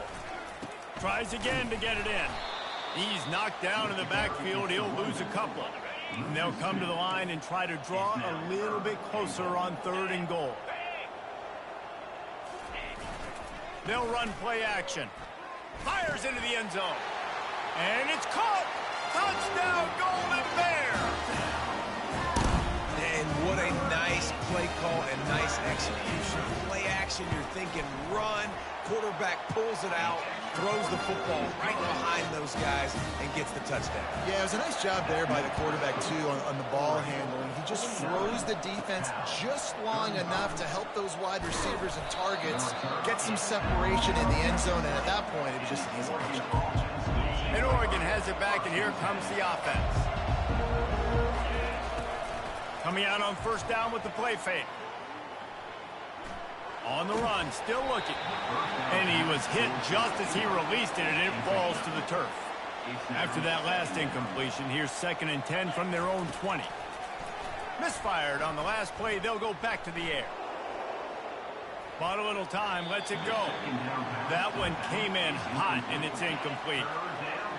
Tries again to get it in. He's knocked down in the backfield. He'll lose a couple. And they'll come to the line and try to draw a little bit closer on third and goal. They'll run play action. Fires into the end zone. And it's caught. Touchdown, Golden Bear. And what a nice play call and nice execution. Play action, you're thinking run. Quarterback pulls it out, throws the football right behind those guys, and gets the touchdown. Yeah, it was a nice job there by the quarterback, too, on the ball handling. He just froze the defense just long enough to help those wide receivers and targets get some separation in the end zone, and at that point, it was just an easy catch. And Oregon has it back, and here comes the offense. Coming out on first down with the play fake. On the run, still looking. And he was hit just as he released it, and it falls to the turf. After that last incompletion, here's second and 10 from their own 20. Misfired on the last play. They'll go back to the air. Bought a little time, lets it go. That one came in hot, and it's incomplete.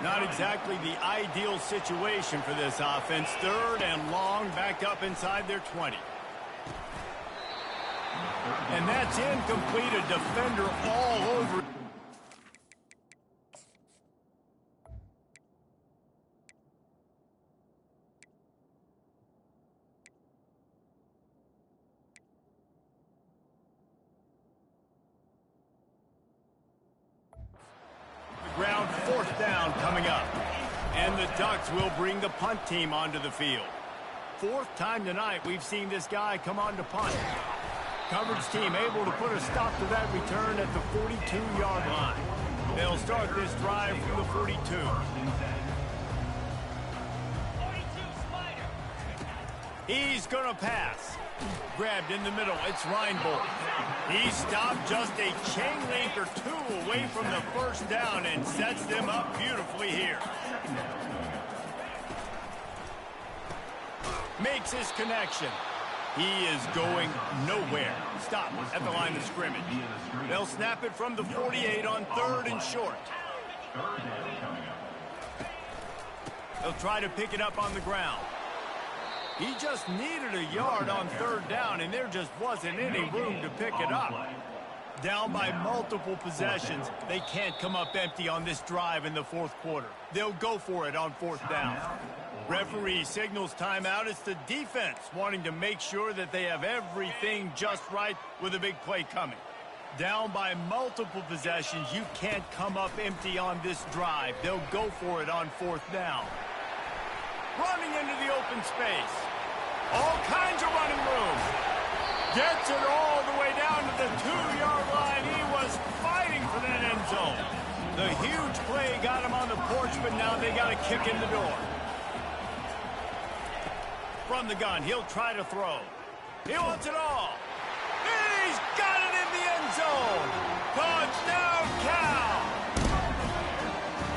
Not exactly the ideal situation for this offense. Third and long, back up inside their 20. And that's incomplete. A defender all over. The ground, fourth down coming up. And the Ducks will bring the punt team onto the field. Fourth time tonight we've seen this guy come on to punt. Coverage team able to put a stop to that return at the 42-yard line. They'll start this drive from the 42. He's going to pass. Grabbed in the middle. It's Reinbold. He stopped just a chain link or two away from the first down and sets them up beautifully here. Makes his connection. He is going nowhere. Stop at the line of scrimmage. They'll snap it from the 48 on 3rd and short. They'll try to pick it up on the ground. He just needed a yard on 3rd down, and there just wasn't any room to pick it up. Down by multiple possessions, they can't come up empty on this drive in the 4th quarter. They'll go for it on 4th down. Referee signals timeout. It's the defense wanting to make sure that they have everything just right with a big play coming. Down by multiple possessions, you can't come up empty on this drive. They'll go for it on 4th down. Running into the open space. All kinds of running room. Gets it all the way down to the 2-yard line. He was fighting for that end zone. The huge play got him on the porch, but now they got a kick in the door. From the gun, he'll try to throw. He wants it all. And he's got it in the end zone. Touchdown, Cal.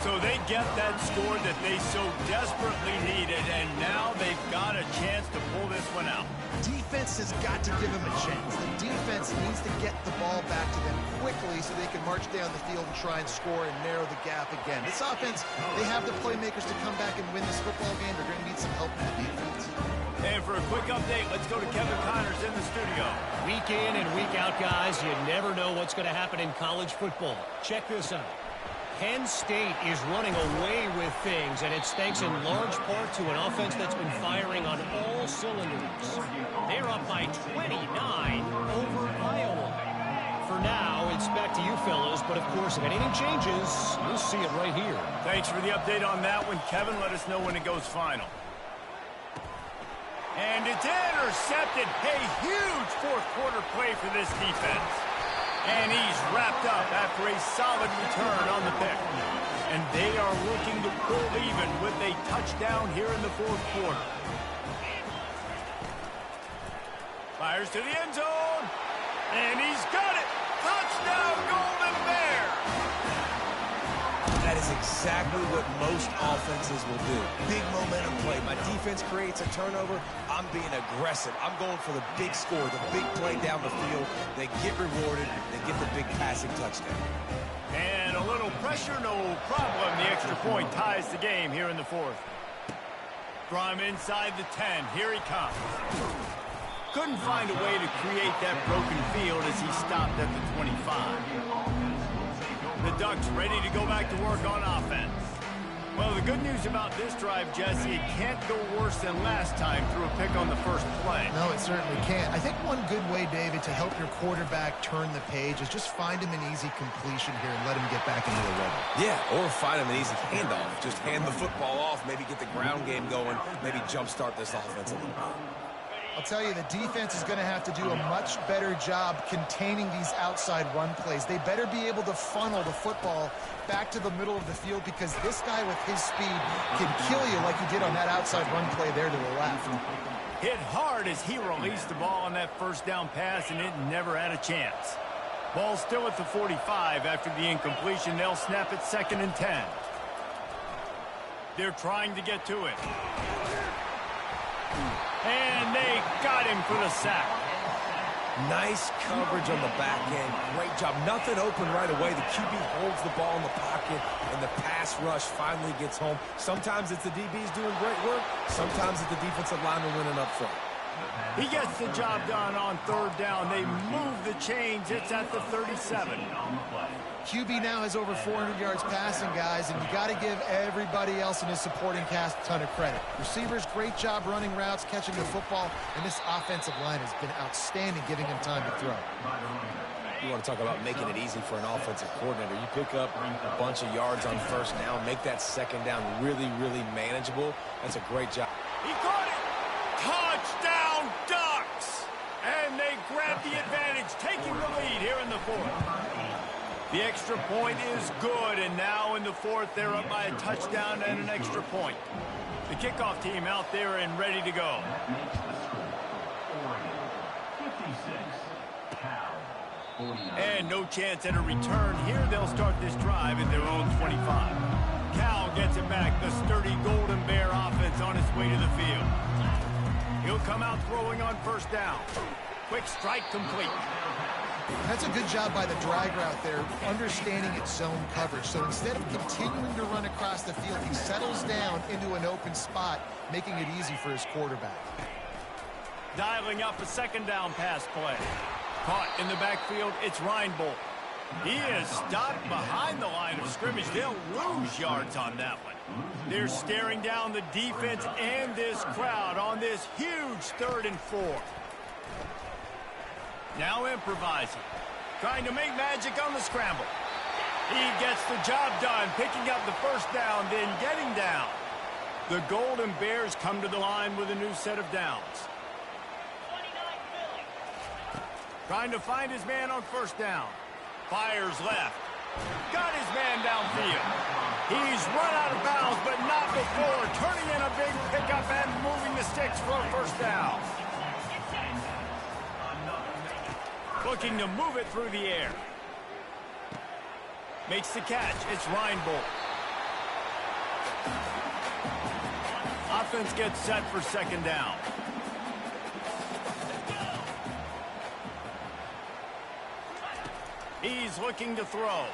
So they get that score that they so desperately needed, and now they've got a chance to pull this one out. Defense has got to give them a chance. The defense needs to get the ball back to them quickly so they can march down the field and try and score and narrow the gap again. This offense, they have the playmakers to come back and win this football game. They're going to need some help from the defense. And for a quick update, let's go to Kevin Connors in the studio. Week in and week out, guys, you never know what's going to happen in college football. Check this out. Penn State is running away with things, and it's thanks in large part to an offense that's been firing on all cylinders. They're up by 29 over Iowa. For now, it's back to you fellas, but of course, if anything changes, you'll see it right here. Thanks for the update on that one, Kevin. Let us know when it goes final. And it's intercepted. A huge 4th quarter play for this defense. And he's wrapped up after a solid return on the pick. And they are looking to pull even with a touchdown here in the 4th quarter. Fires to the end zone. And he's got it. Touchdown, Golden Bear. That is exactly what most offenses will do. Big momentum play. My defense creates a turnover. I'm being aggressive. I'm going for the big score, the big play down the field. They get rewarded. They get the big passing touchdown. And a little pressure, no problem. The extra point ties the game here in the 4th. From inside the 10, here he comes. Couldn't find a way to create that broken field as he stopped at the 25. The Ducks ready to go back to work on offense. Well, the good news about this drive, Jesse, it can't go worse than last time through a pick on the first play. No, it certainly can't. I think one good way, David, to help your quarterback turn the page is just find him an easy completion here and let him get back into the rhythm. Yeah, or find him an easy handoff. Just hand the football off, maybe get the ground game going, maybe jumpstart this offense a little bit. I'll tell you, the defense is going to have to do a much better job containing these outside run plays. They better be able to funnel the football back to the middle of the field because this guy with his speed can kill you like he did on that outside run play there to the left. Hit hard as he released the ball on that first down pass, and it never had a chance. Ball still at the 45 after the incompletion. They'll snap it 2nd and 10. They're trying to get to it. And they got him for the sack. Nice coverage on the back end. Great job. Nothing open right away. The QB holds the ball in the pocket, and the pass rush finally gets home. Sometimes it's the DBs doing great work. Sometimes it's the defensive lineman winning up front. He gets the job done on 3rd down. They move the chains. It's at the 37. QB now has over 400 yards passing, guys, and you got to give everybody else in his supporting cast a ton of credit. Receivers, great job running routes, catching the football, and this offensive line has been outstanding, giving him time to throw. You want to talk about making it easy for an offensive coordinator. You pick up a bunch of yards on 1st down, make that 2nd down really, really manageable. That's a great job. He caught it! Touchdown, Ducks! And they grab the advantage, taking the lead here in the 4th. The extra point is good, and now in the 4th, they're up by a touchdown and an extra point. The kickoff team out there and ready to go. And no chance at a return here. They'll start this drive at their own 25. Cal gets it back. The sturdy Golden Bear offense on its way to the field. He'll come out throwing on first down. Quick strike complete. That's a good job by the drag route there, understanding its zone coverage. So instead of continuing to run across the field, he settles down into an open spot, making it easy for his quarterback. Dialing up a second down pass play. Caught in the backfield, it's Reinbold. He is stopped behind the line of scrimmage. They'll lose yards on that one. They're staring down the defense and this crowd on this huge 3rd and 4. Now improvising. Trying to make magic on the scramble. He gets the job done, picking up the first down, then getting down. The Golden Bears come to the line with a new set of downs. Trying to find his man on first down. Fires left. Got his man downfield. He's run out of bounds, but not before. Turning in a big pickup and moving the sticks for a first down. Looking to move it through the air. Makes the catch. It's Reinbold. Offense gets set for second down. He's looking to throw.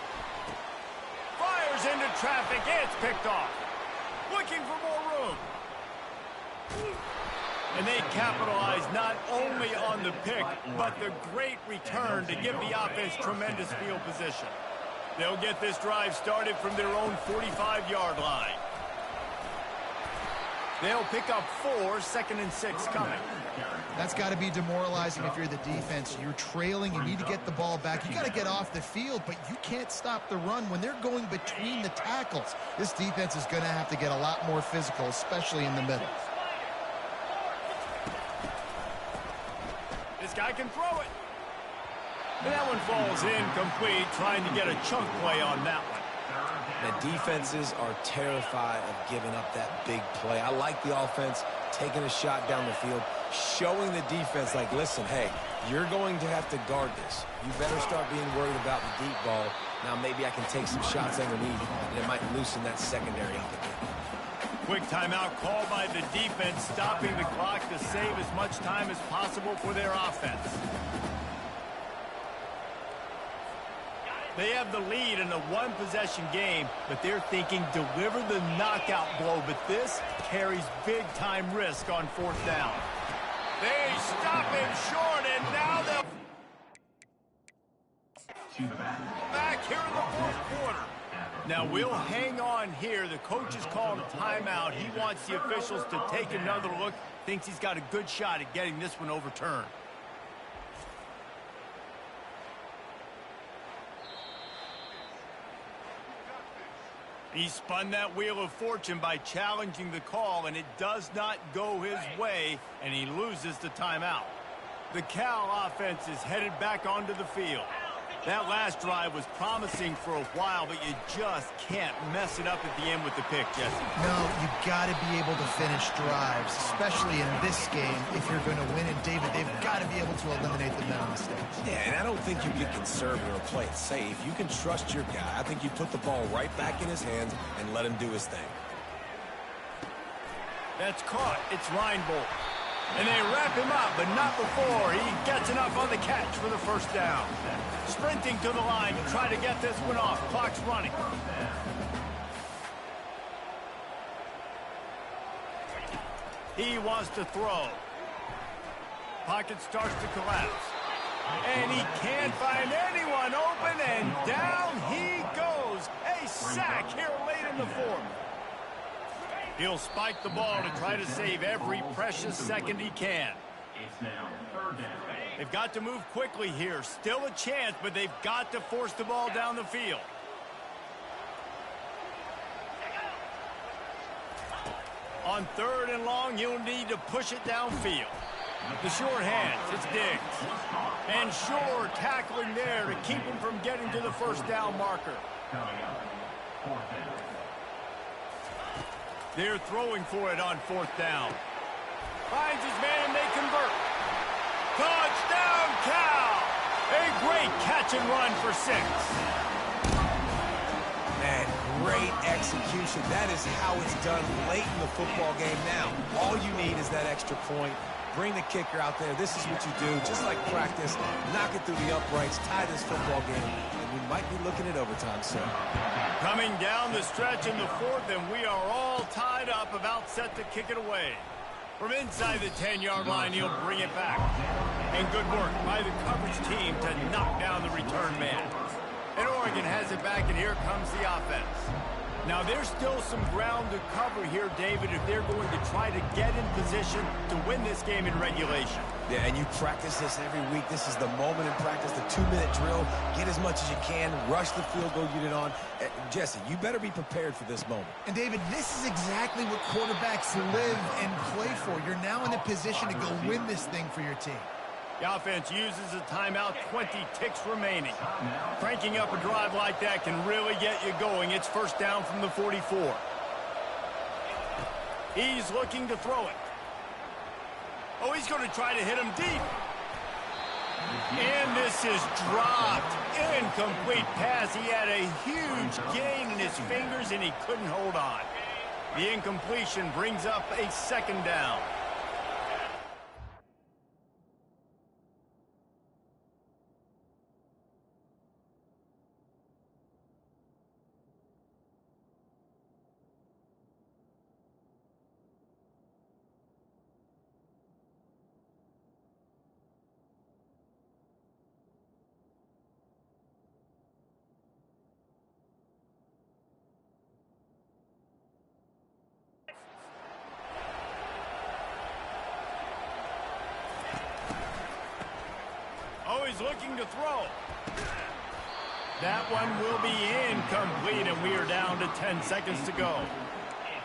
Fires into traffic. It's picked off. Looking for more room. And they capitalize not only on the pick, but the great return to give the offense tremendous field position. They'll get this drive started from their own 45-yard line. They'll pick up 4, 2nd and 6 coming. That's got to be demoralizing if you're the defense. You're trailing, you need to get the ball back. You got to get off the field, but you can't stop the run when they're going between the tackles. This defense is going to have to get a lot more physical, especially in the middle. This guy can throw it. And that one falls incomplete, trying to get a chunk play on that one. The defenses are terrified of giving up that big play. I like the offense taking a shot down the field, showing the defense, like, listen, hey, you're going to have to guard this. You better start being worried about the deep ball. Now maybe I can take some shots underneath, and it might loosen that secondary up a bit. Quick timeout called by the defense, stopping the clock to save as much time as possible for their offense. They have the lead in a one-possession game, but they're thinking deliver the knockout blow, but this carries big-time risk on 4th down. They stop him short, and now they'll back here in the 4th quarter. Now we'll hang on here. The coach is calling a timeout. He wants the officials to take another look, thinks he's got a good shot at getting this one overturned. He spun that wheel of fortune by challenging the call, and it does not go his way, and he loses the timeout. The Cal offense is headed back onto the field. That last drive was promising for a while, but you just can't mess it up at the end with the pick, Jesse. No, you got to be able to finish drives, especially in this game if you're going to win. And, David, they've got to be able to eliminate the mental mistakes. Yeah, and I don't think you get conservative or play it safe. You can trust your guy. I think you put the ball right back in his hands and let him do his thing. That's caught. It's Reinbold. And they wrap him up, but not before he gets enough on the catch for the first down. Sprinting to the line to try to get this one off. Clock's running. He wants to throw. Pocket starts to collapse. And he can't find anyone open, and down he goes. A sack here late in the 4th. He'll spike the ball to try to save every precious second he can. They've got to move quickly here. Still a chance, but they've got to force the ball down the field. On 3rd and long, you'll need to push it downfield. The short hands, it's Diggs. And Shore tackling there to keep him from getting to the first down marker. They're throwing for it on 4th down. Finds his man and they convert. Touchdown, Cal! A great catch and run for 6. Man, great execution. That is how it's done late in the football game now. All you need is that extra point, Bring the kicker out there. This is what you do. Just like practice, knock it through the uprights, tie this football game, and we might be looking at overtime soon. Coming down the stretch in the fourth, and we are all tied up, about set to kick it away. From inside the 10-yard line, he'll bring it back. And good work by the coverage team to knock down the return man. And Oregon has it back, and here comes the offense. Now, there's still some ground to cover here, David, if they're going to try to get in position to win this game in regulation. Yeah, and you practice this every week. This is the moment in practice, the 2-minute drill. Get as much as you can. Rush the field goal unit on. Jesse, you better be prepared for this moment. And, David, this is exactly what quarterbacks live and play for. You're now in a position to go win this thing for your team. The offense uses a timeout, 20 ticks remaining. Cranking up a drive like that can really get you going. It's first down from the 44. He's looking to throw it. Oh, he's going to try to hit him deep. And this is dropped. Incomplete pass. He had a huge gain in his fingers, and he couldn't hold on. The incompletion brings up a second down. Oh, he's looking to throw. That one will be incomplete, and we are down to 10 seconds to go.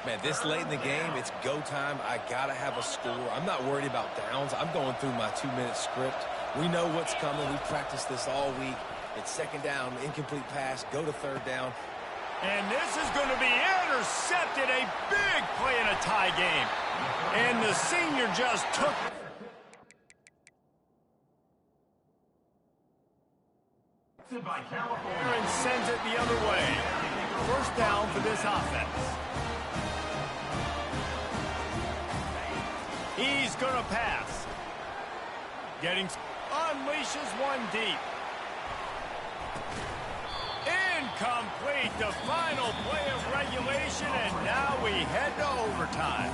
Man, this late in the game, it's go time. I got to have a score. I'm not worried about downs. I'm going through my 2-minute script. We know what's coming. We practiced this all week. It's second down, incomplete pass, go to third down. And this is going to be intercepted. A big play in a tie game. And the senior just took... and sends it the other way. First down for this offense. He's going to pass. Unleashes one deep. Incomplete. The final play of regulation, and now we head to overtime.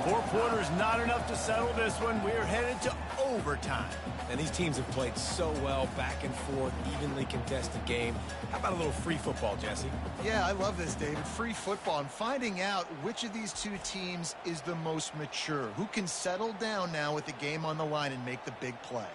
4 quarters, not enough to settle this one. We're headed to overtime. And these teams have played so well, back and forth, evenly contested game. How about a little free football, Jesse? Yeah, I love this, David. Free football. I'm finding out which of these two teams is the most mature. Who can settle down now with the game on the line and make the big play?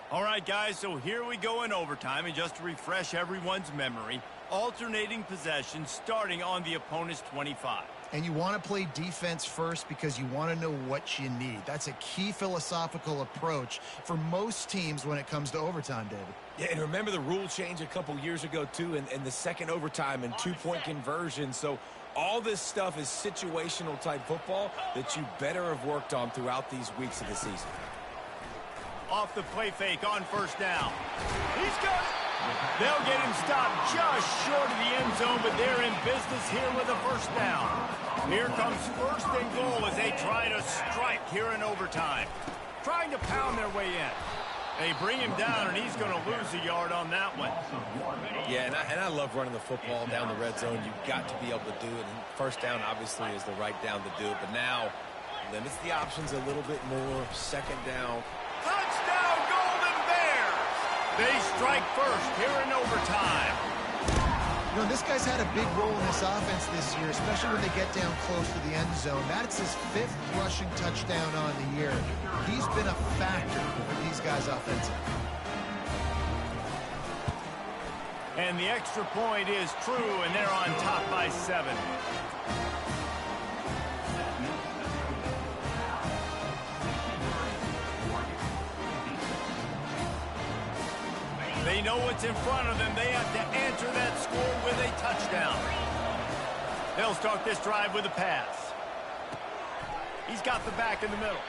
All right, guys, so here we go in overtime. And just to refresh everyone's memory, alternating possession starting on the opponent's 25. And you want to play defense first because you want to know what you need. That's a key philosophical approach for most teams when it comes to overtime, David. Yeah, and remember the rule change a couple years ago, too, and the second overtime and 2-point conversion. So all this stuff is situational type football that you better have worked on throughout these weeks of the season. Off the play fake on first down. He's got it. They'll get him stopped just short of the end zone, but they're in business here with a first down. Here comes first and goal as they try to strike here in overtime. Trying to pound their way in. They bring him down, and he's going to lose a yard on that one. Yeah, and I love running the football down the red zone. You've got to be able to do it. And first down, obviously, is the right down to do it. But now, limits the options a little bit more. Second down. Touchdown, Golden Bears! They strike first here in overtime. You know, this guy's had a big role in this offense this year, especially when they get down close to the end zone. That's his 5th rushing touchdown on the year. He's been a factor for these guys offensively. And the extra point is true, and they're on top by 7. They know what's in front of them. They have to answer that score with a touchdown. They'll start this drive with a pass. He's got the back in the middle.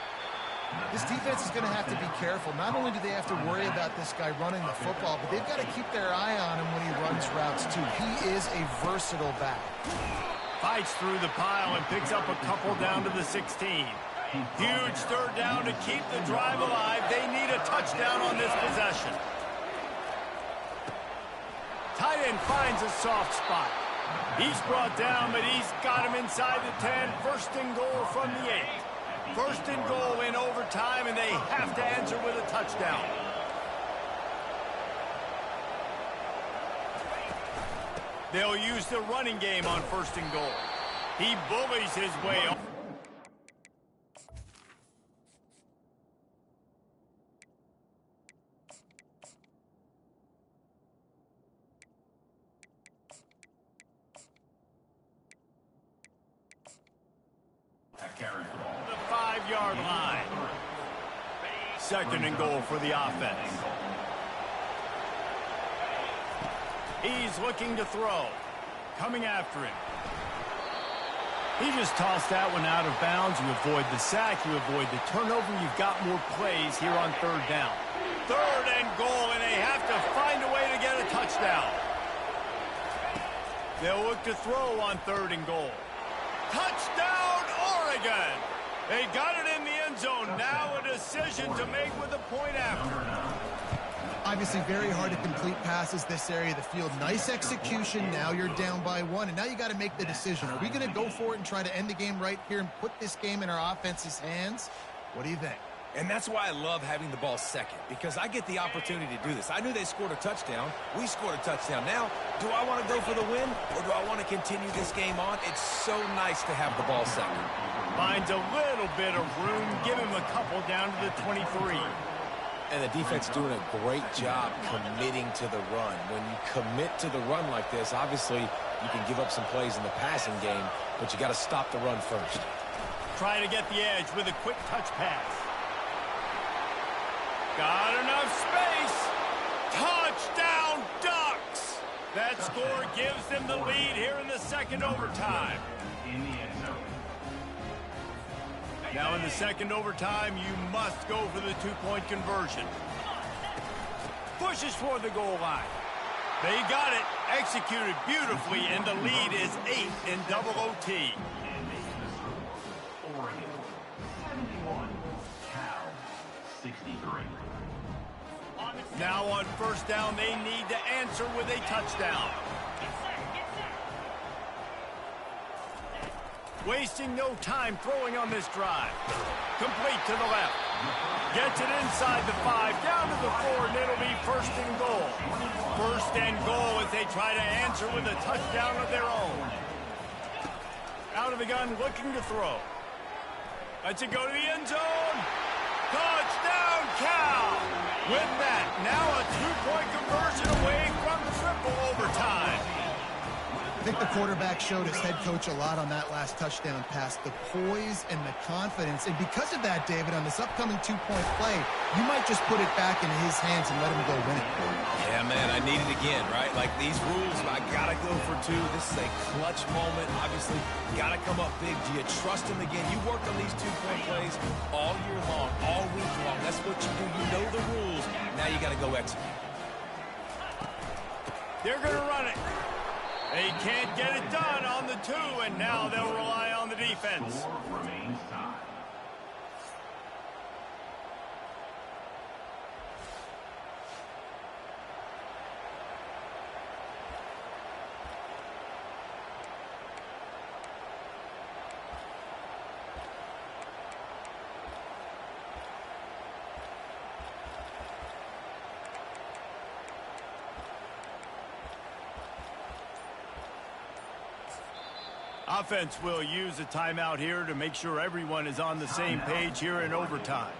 This defense is going to have to be careful. Not only do they have to worry about this guy running the football, but they've got to keep their eye on him when he runs routes, too. He is a versatile back. Fights through the pile and picks up a couple down to the 16. Huge third down to keep the drive alive. They need a touchdown on this possession. Tight end finds a soft spot. He's brought down, but he's got him inside the 10. First and goal from the 8. First and goal in overtime, and they have to answer with a touchdown. They'll use the running game on first and goal. He bullies his way on. The 5-yard line. Second and goal for the offense. He's looking to throw. Coming after him. He just tossed that one out of bounds. You avoid the sack. You avoid the turnover. You've got more plays here on third down. Third and goal, and they have to find a way to get a touchdown. They'll look to throw on third and goal. Touchdown, Oregon! They got it in the end zone. Now a decision to make with a point after. Obviously very hard to complete passes this area of the field. Nice execution. Now you're down by 1, and now you got to make the decision. Are we going to go for it and try to end the game right here and put this game in our offense's hands? What do you think? And that's why I love having the ball second, because I get the opportunity to do this. I knew they scored a touchdown. We scored a touchdown. Now, do I want to go for the win, or do I want to continue this game on? It's so nice to have the ball second. Finds a little bit of room. Give him a couple down to the 23. And the defense doing a great job committing to the run. When you commit to the run like this, obviously you can give up some plays in the passing game, but you got to stop the run first. Trying to get the edge with a quick touch pass. Got enough space. Touchdown, Ducks! That score gives them the lead here in the second overtime. Now in the second overtime, you must go for the two-point conversion. Pushes toward the goal line. They got it, executed beautifully, and the lead is 8 in double OT. Oregon, 71, Cal, 63. Now on first down, they need to answer with a touchdown. Wasting no time throwing on this drive. Complete to the left. Gets it inside the 5, down to the 4, and it'll be first and goal. First and goal as they try to answer with a touchdown of their own. Out of the gun, looking to throw. Lets it go to the end zone. Touchdown, Cal! With that, now a two-point conversion away from triple overtime. I think the quarterback showed his head coach a lot on that last touchdown pass, the poise and the confidence. And because of that, David, on this upcoming two-point play, you might just put it back in his hands and let him go win it. Yeah, man, I need it again, right? Like these rules, I got to go for 2. This is a clutch moment. Obviously, got to come up big. Do you trust him again? You worked on these two-point plays all year long, all week long. That's what you do. You know the rules. Now you got to go execute. They're going to run it. They can't get it done on the 2, and now they'll rely on the defense. Score remains tied. Offense will use a timeout here to make sure everyone is on the same page here in overtime.